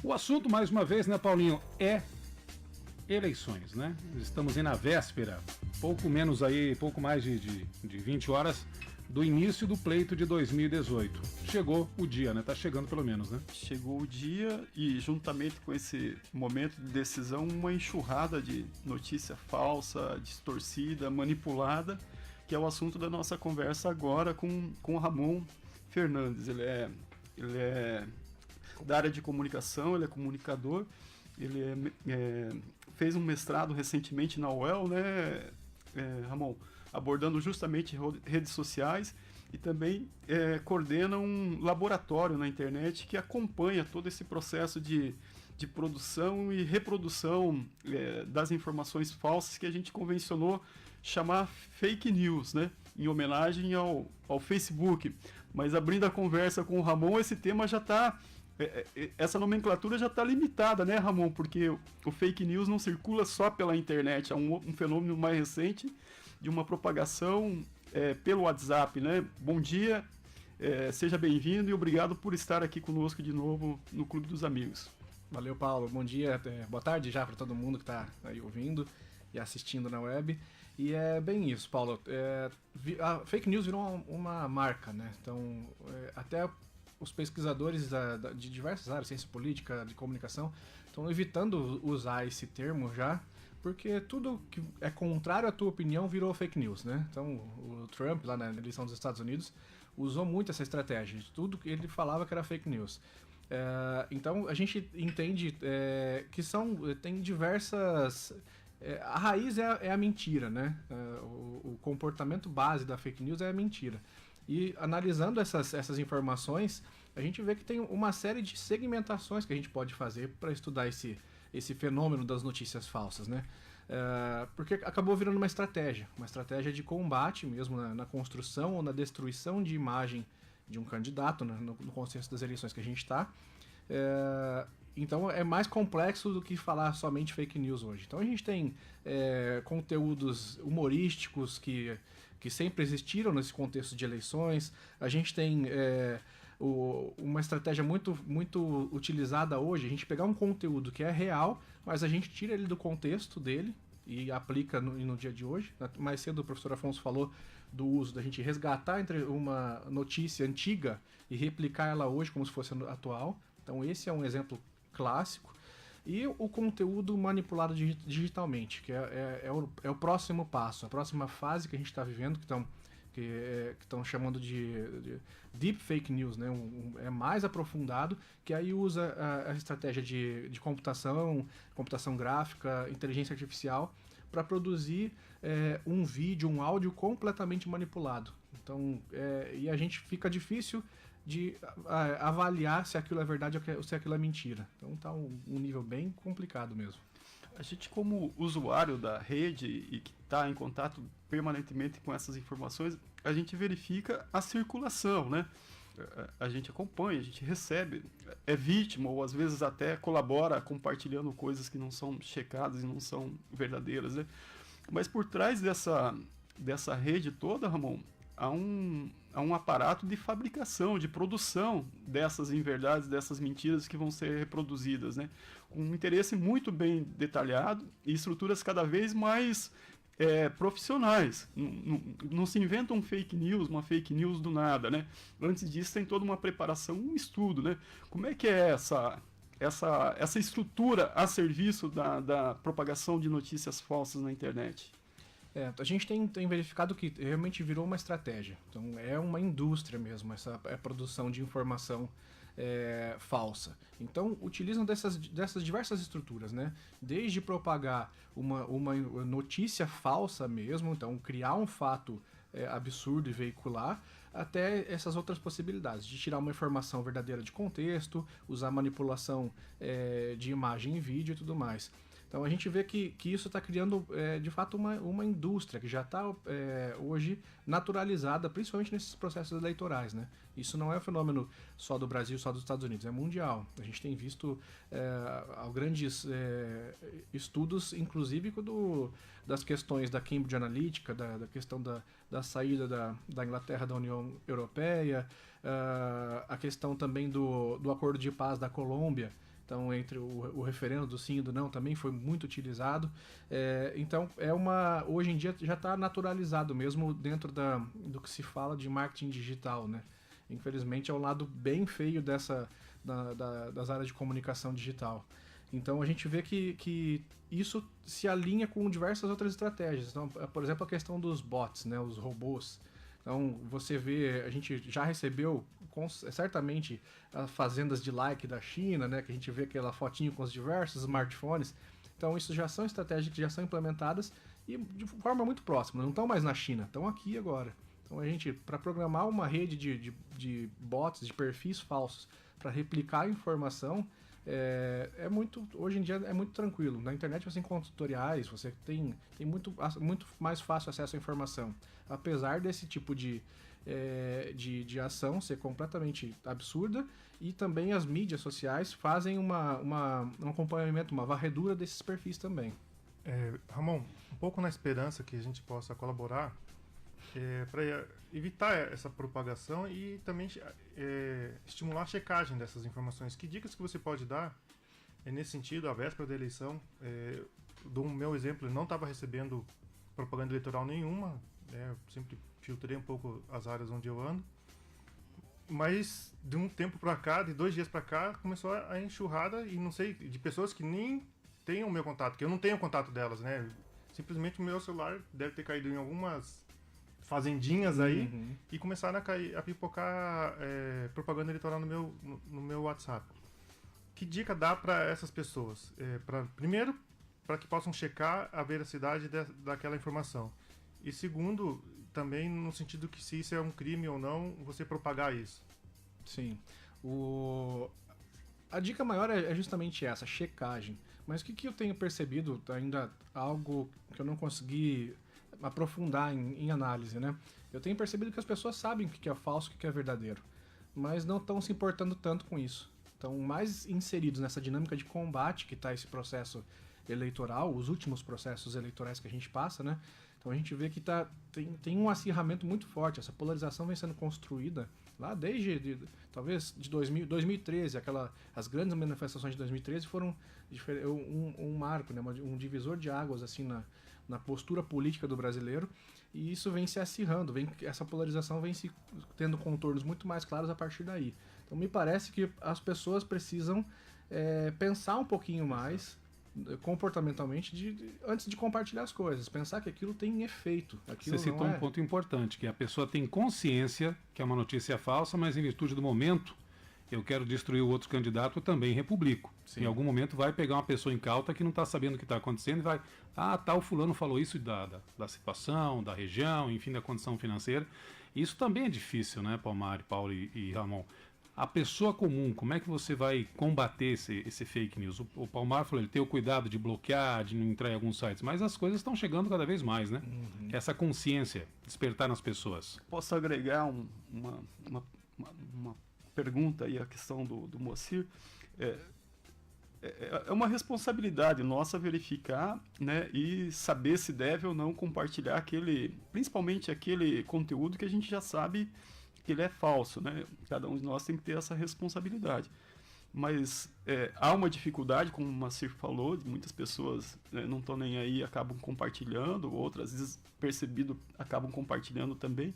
O assunto, mais uma vez, né, Paulinho, é eleições, né? Estamos aí na véspera, pouco mais de 20 horas do início do pleito de 2018. Chegou o dia, né? Tá chegando pelo menos, né? Chegou o dia e, juntamente com esse momento de decisão, uma enxurrada de notícia falsa, distorcida, manipulada, que é o assunto da nossa conversa agora com o Ramon Fernandes. Ele é da área de comunicação, ele é comunicador, ele fez um mestrado recentemente na UEL, né, Ramon, abordando justamente redes sociais, e também coordena um laboratório na internet que acompanha todo esse processo de produção e reprodução das informações falsas que a gente convencionou chamar fake news, né? Em homenagem ao Facebook. Mas abrindo a conversa com o Ramon, esse tema já está... essa nomenclatura já está limitada, né, Ramon? Porque o fake news não circula só pela internet, é um fenômeno mais recente de uma propagação pelo WhatsApp, né? Bom dia, seja bem-vindo e obrigado por estar aqui conosco de novo no Clube dos Amigos. Valeu, Paulo. Bom dia, boa tarde já para todo mundo que está aí ouvindo e assistindo na web. E é bem isso, Paulo. A fake news virou uma marca, né? Então, até os pesquisadores de diversas áreas, ciência política, de comunicação, estão evitando usar esse termo já, porque tudo que é contrário à tua opinião virou fake news, né? Então, o Trump, lá na eleição dos Estados Unidos, usou muito essa estratégia. De tudo que ele falava que era fake news. Então, a gente entende que tem diversas... a raiz é a mentira, né? O comportamento base da fake news é a mentira. E analisando essas informações, a gente vê que tem uma série de segmentações que a gente pode fazer para estudar esse fenômeno das notícias falsas, né? Porque acabou virando uma estratégia de combate mesmo na construção ou na destruição de imagem de um candidato, né, no contexto das eleições que a gente está. Então é mais complexo do que falar somente fake news hoje. Então a gente tem conteúdos humorísticos que sempre existiram nesse contexto de eleições. A gente tem uma estratégia muito, muito utilizada hoje, a gente pegar um conteúdo que é real, mas a gente tira ele do contexto dele e aplica no dia de hoje. Mais cedo o professor Afonso falou do uso da gente resgatar entre uma notícia antiga e replicar ela hoje como se fosse atual. Então esse é um exemplo clássico. E o conteúdo manipulado digitalmente, que é o próximo passo, a próxima fase que a gente está vivendo, que estão chamando de deep fake news, né? É mais aprofundado, que aí usa a estratégia de computação gráfica, inteligência artificial, para produzir um vídeo, um áudio completamente manipulado. Então, e a gente fica difícil de avaliar se aquilo é verdade ou se aquilo é mentira. Então tá um nível bem complicado mesmo. A gente, como usuário da rede e que está em contato permanentemente com essas informações, a gente verifica a circulação, né? A gente acompanha, a gente recebe, é vítima ou às vezes até colabora compartilhando coisas que não são checadas e não são verdadeiras, né? Mas por trás dessa rede toda, Ramon, há um aparato de fabricação, de produção dessas inverdades, dessas mentiras que vão ser reproduzidas, né? Com um interesse muito bem detalhado e estruturas cada vez mais profissionais. Não se inventa uma fake news do nada, né? Antes disso tem toda uma preparação, um estudo, né? Como é que é essa estrutura a serviço da propagação de notícias falsas na internet? A gente tem verificado que realmente virou uma estratégia. Então é uma indústria mesmo, essa produção de informação falsa. Então utilizam dessas diversas estruturas, né? Desde propagar uma notícia falsa mesmo, então criar um fato absurdo e veicular, até essas outras possibilidades, de tirar uma informação verdadeira de contexto, usar manipulação de imagem e vídeo e tudo mais. Então a gente vê que isso está criando de fato uma indústria que já está hoje naturalizada, principalmente nesses processos eleitorais, né? Isso não é um fenômeno só do Brasil, só dos Estados Unidos, é mundial. A gente tem visto grandes estudos, inclusive das questões da Cambridge Analytica, da questão da saída da Inglaterra da União Europeia, a questão também do Acordo de Paz da Colômbia, Então, entre o referendo do sim e do não também foi muito utilizado. Então, hoje em dia já está naturalizado mesmo dentro do que se fala de marketing digital, né? Infelizmente, é um lado bem feio das áreas de comunicação digital. Então, a gente vê que isso se alinha com diversas outras estratégias. Então, por exemplo, a questão dos bots, né? Os robôs. Então, você vê, a gente já recebeu certamente as fazendas de like da China, né, que a gente vê aquela fotinho com os diversos smartphones. Então, isso já são estratégias que já são implementadas e de forma muito próxima, não estão mais na China, estão aqui agora. Então, a gente, para programar uma rede de bots, de perfis falsos, para replicar a informação, hoje em dia é muito tranquilo. Na internet você encontra tutoriais, você tem muito mais fácil acesso à informação. Apesar desse tipo de ação ser completamente absurda, e também as mídias sociais fazem um acompanhamento, uma varredura desses perfis também. Ramon, um pouco na esperança que a gente possa colaborar para evitar essa propagação e também estimular a checagem dessas informações. Que dicas que você pode dar nesse sentido, à véspera da eleição? Do meu exemplo, eu não estava recebendo propaganda eleitoral nenhuma, eu sempre filtrei um pouco as áreas onde eu ando, mas de um tempo para cá, de 2 dias para cá, começou a enxurrada, e não sei, de pessoas que nem têm o meu contato, que eu não tenho o contato delas, né? Simplesmente o meu celular deve ter caído em algumas fazendinhas aí, e começaram a pipocar propaganda eleitoral no meu WhatsApp. Que dica dá para essas pessoas? Primeiro, para que possam checar a veracidade daquela informação. E segundo, também no sentido que se isso é um crime ou não, você propagar isso. Sim. A dica maior é justamente essa, checagem. Mas o que eu tenho percebido, ainda algo que eu não consegui aprofundar em análise, né? Eu tenho percebido que as pessoas sabem o que é falso e o que é verdadeiro, mas não estão se importando tanto com isso. Estão mais inseridos nessa dinâmica de combate que está esse processo eleitoral, os últimos processos eleitorais que a gente passa, né? Então a gente vê que tem um acirramento muito forte, essa polarização vem sendo construída lá desde talvez de 2013, as grandes manifestações de 2013 foram um marco, né, um divisor de águas assim na postura política do brasileiro, e isso vem se acirrando, essa polarização vem se tendo contornos muito mais claros a partir daí. Então me parece que as pessoas precisam pensar um pouquinho mais comportamentalmente antes de compartilhar as coisas, pensar que aquilo tem efeito. Você citou um ponto importante, que a pessoa tem consciência que é uma notícia falsa, mas em virtude do momento eu quero destruir o outro candidato, eu também republico. Sim. Em algum momento vai pegar uma pessoa incauta que não está sabendo o que está acontecendo e vai, tal fulano falou isso da situação, da região, enfim, da condição financeira. Isso também é difícil, né, Palmari, Paulo e Ramon? A pessoa comum, como é que você vai combater esse fake news? O Palmar falou, ele tem o cuidado de bloquear, de não entrar em alguns sites, mas as coisas estão chegando cada vez mais, né? Essa consciência, despertar nas pessoas. Posso agregar uma pergunta aí, a questão do Moacir? É uma responsabilidade nossa verificar, né, e saber se deve ou não compartilhar principalmente aquele conteúdo que a gente já sabe que ele é falso, né? Cada um de nós tem que ter essa responsabilidade. Mas há uma dificuldade, como o Moacir falou, de muitas pessoas não estão nem aí, acabam compartilhando, outras, às vezes, percebido, acabam compartilhando também.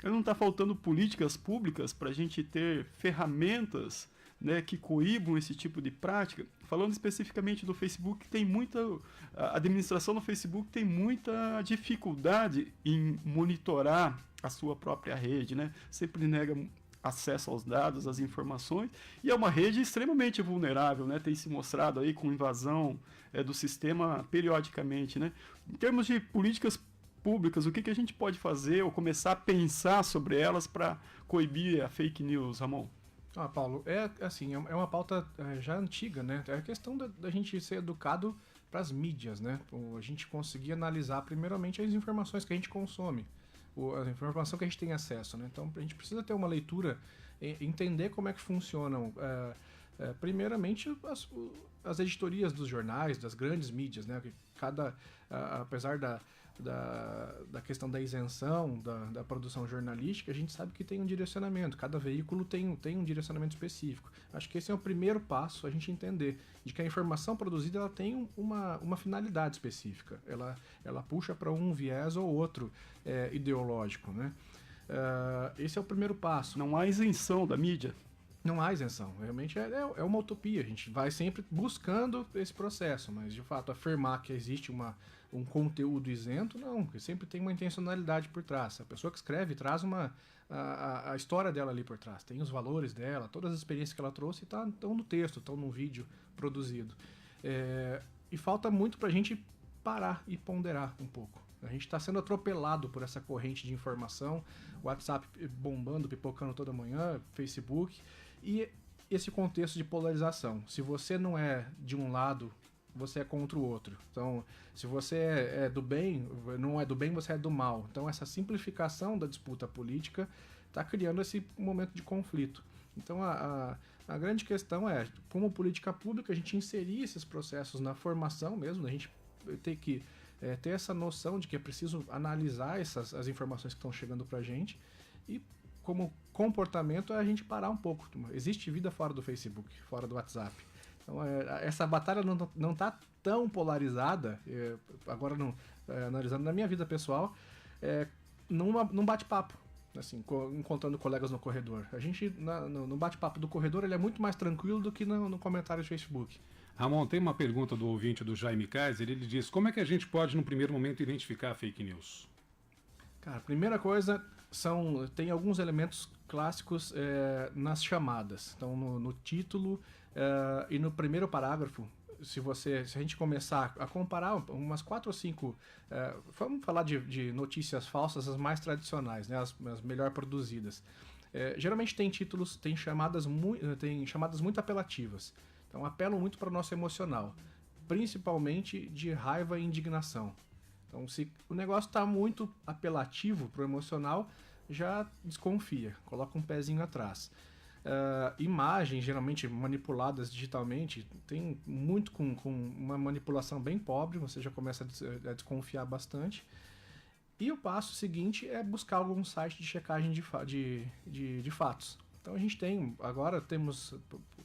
Não está faltando políticas públicas para a gente ter ferramentas, né, que coíbam esse tipo de prática. Falando especificamente do Facebook, a administração do Facebook tem muita dificuldade em monitorar a sua própria rede, né? Sempre nega acesso aos dados, às informações, e é uma rede extremamente vulnerável, né? Tem se mostrado aí com invasão do sistema periodicamente, né? Em termos de políticas públicas, o que a gente pode fazer ou começar a pensar sobre elas para coibir a fake news, Ramon? Paulo, é uma pauta já antiga, né? É a questão da gente ser educado para as mídias, né? A gente conseguir analisar primeiramente as informações que a gente consome, a informação que a gente tem acesso, né? Então a gente precisa ter uma leitura, entender como é que funcionam Primeiramente, as editorias dos jornais, das grandes mídias, né? Que apesar da questão da isenção da produção jornalística, a gente sabe que tem um direcionamento, cada veículo tem um direcionamento específico. Acho que esse é o primeiro passo, a gente entender de que a informação produzida ela tem uma finalidade específica, ela puxa para um viés ou outro ideológico, né? Esse é o primeiro passo. Não há isenção da mídia. Não há isenção, realmente é uma utopia, a gente vai sempre buscando esse processo, mas de fato afirmar que existe um conteúdo isento, não, porque sempre tem uma intencionalidade por trás. A pessoa que escreve traz a história dela ali por trás, tem os valores dela, todas as experiências que ela trouxe estão no texto, estão no vídeo produzido. E falta muito pra gente parar e ponderar um pouco. A gente está sendo atropelado por essa corrente de informação, WhatsApp bombando, pipocando toda manhã, Facebook, e esse contexto de polarização. Se você não é de um lado, você é contra o outro. Então, se você é do bem, não é do bem, você é do mal. Então, essa simplificação da disputa política está criando esse momento de conflito. Então, a grande questão é, como política pública, a gente inserir esses processos na formação mesmo, a gente tem que ter essa noção de que é preciso analisar as informações que estão chegando para a gente e, como comportamento, é a gente parar um pouco. Existe vida fora do Facebook, fora do WhatsApp. Então, essa batalha não está tão polarizada, agora analisando na minha vida pessoal, num bate-papo, assim, encontrando colegas no corredor. A gente, no bate-papo do corredor, ele é muito mais tranquilo do que no comentário do Facebook. Ramon, tem uma pergunta do ouvinte do Jaime Kaiser, ele diz, como é que a gente pode, no primeiro momento, identificar fake news? Cara, a primeira coisa tem alguns elementos clássicos nas chamadas. Então, no título e no primeiro parágrafo, se a gente começar a comparar umas 4 ou 5, vamos falar de notícias falsas, as mais tradicionais, né, as melhor produzidas. Geralmente tem chamadas muito apelativas. Então apelam muito para o nosso emocional, principalmente de raiva e indignação. Então, se o negócio está muito apelativo para o emocional, já desconfia, coloca um pezinho atrás. Imagens, geralmente manipuladas digitalmente, tem muito com uma manipulação bem pobre, você já começa a desconfiar bastante. E o passo seguinte é buscar algum site de checagem de fatos. Então a gente agora temos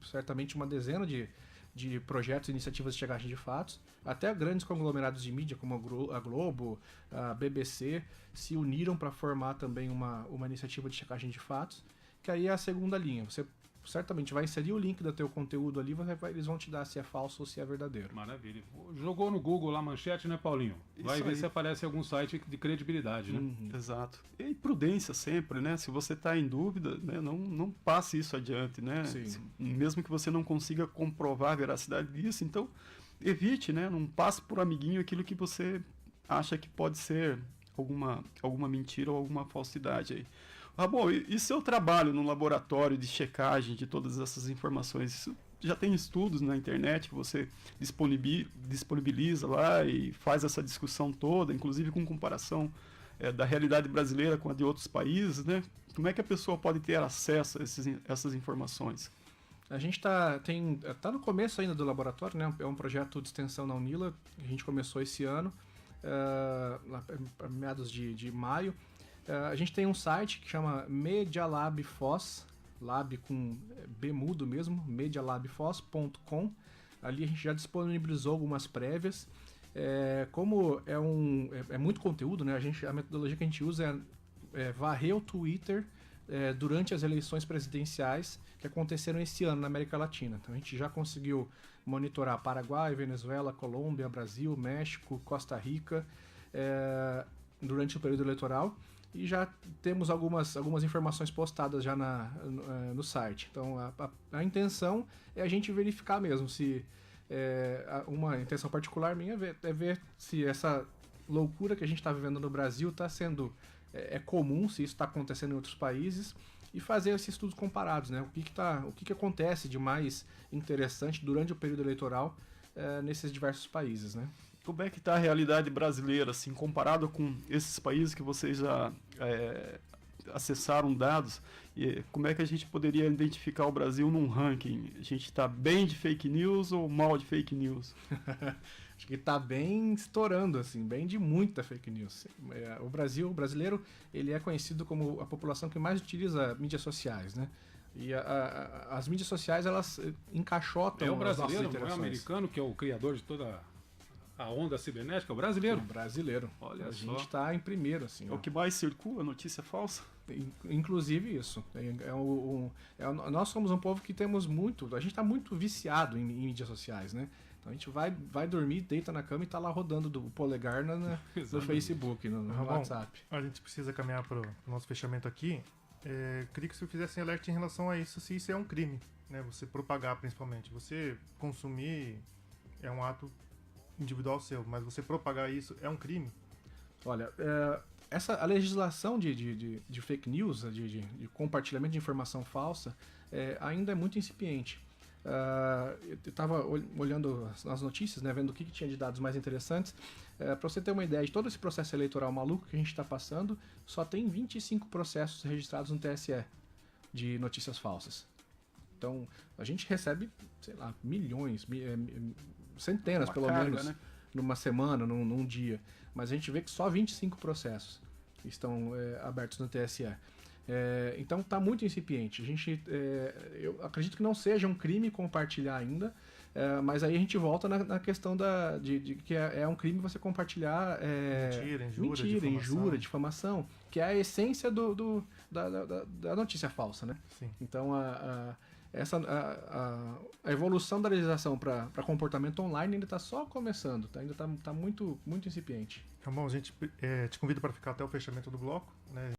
certamente uma dezena de projetos e iniciativas de checagem de fatos. Até grandes conglomerados de mídia como a Globo, a BBC, se uniram para formar também uma iniciativa de checagem de fatos, que aí é a segunda linha. Você certamente vai inserir o link do teu conteúdo ali, eles vão te dar se é falso ou se é verdadeiro. Maravilha. Jogou no Google lá a manchete, né, Paulinho? Vai ver se aparece algum site de credibilidade, né? Exato. E prudência sempre, né? Se você está em dúvida, né, não passe isso adiante, né? Mesmo que você não consiga comprovar a veracidade disso, então evite, né? Não passe por amiguinho aquilo que você acha que pode ser alguma mentira ou alguma falsidade aí. Bom, e seu trabalho no laboratório de checagem de todas essas informações? Isso já tem estudos na internet que você disponibiliza lá e faz essa discussão toda, inclusive com comparação da realidade brasileira com a de outros países, né? Como é que a pessoa pode ter acesso a essas informações? A gente tá no começo ainda do laboratório, né? É um projeto de extensão na Unila, que a gente começou esse ano, meados de maio. A gente tem um site que chama Media Lab Foz, lab com B mudo mesmo, medialabfoz.com. Ali a gente já disponibilizou algumas prévias. Como é muito conteúdo, né? A metodologia que a gente usa é varrer o Twitter durante as eleições presidenciais que aconteceram esse ano na América Latina. Então a gente já conseguiu monitorar Paraguai, Venezuela, Colômbia, Brasil, México, Costa Rica durante o período eleitoral. E já temos algumas informações postadas já no site. Então, a intenção é a gente verificar mesmo se... uma intenção particular minha é ver se essa loucura que a gente está vivendo no Brasil está sendo... É comum, se isso está acontecendo em outros países, e fazer esses estudos comparados, né? O que acontece de mais interessante durante o período eleitoral nesses diversos países, né? Como é que está a realidade brasileira, assim, comparado com esses países que vocês já acessaram dados. E como é que a gente poderia identificar o Brasil num ranking? A gente está bem de fake news ou mal de fake news? Acho que está bem estourando, assim, bem de muita fake news. O brasileiro, ele é conhecido como a população que mais utiliza mídias sociais, né? E as mídias sociais, elas encaixotam É o as nossas brasileiro, não é o interações. americano, que é o criador de toda a onda cibernética, é o brasileiro. O brasileiro. Olha a só. gente está em primeiro, assim. É o que mais circula, notícia falsa? Inclusive isso. Nós somos um povo que temos muito. A gente está muito viciado em mídias sociais, né? Então a gente vai dormir, deita na cama e tá lá rodando do polegar no Facebook, no Ramon, WhatsApp. A gente precisa caminhar para o nosso fechamento aqui. Queria que você fizesse alerta em relação a isso, se isso é um crime, né? Você propagar, principalmente. Você consumir é um ato individual seu, mas você propagar isso é um crime? Olha, a legislação de fake news, de compartilhamento de informação falsa, ainda é muito incipiente. Eu estava olhando as notícias, né, vendo o que tinha de dados mais interessantes. Para você ter uma ideia de todo esse processo eleitoral maluco que a gente está passando, só tem 25 processos registrados no TSE de notícias falsas. Então, a gente recebe, sei lá, milhões, centenas Uma pelo carga, menos, né? numa semana, num dia. Mas a gente vê que só 25 processos estão abertos no TSE. Então está muito incipiente. Eu acredito que não seja um crime compartilhar ainda, mas aí a gente volta na questão de que é um crime você compartilhar Mentira, injúria, difamação, que é a essência da notícia falsa, né? Sim. Então a evolução da legislação para comportamento online ainda está só começando, ainda está muito, muito incipiente. Ramon, a gente te convida para ficar até o fechamento do bloco, né?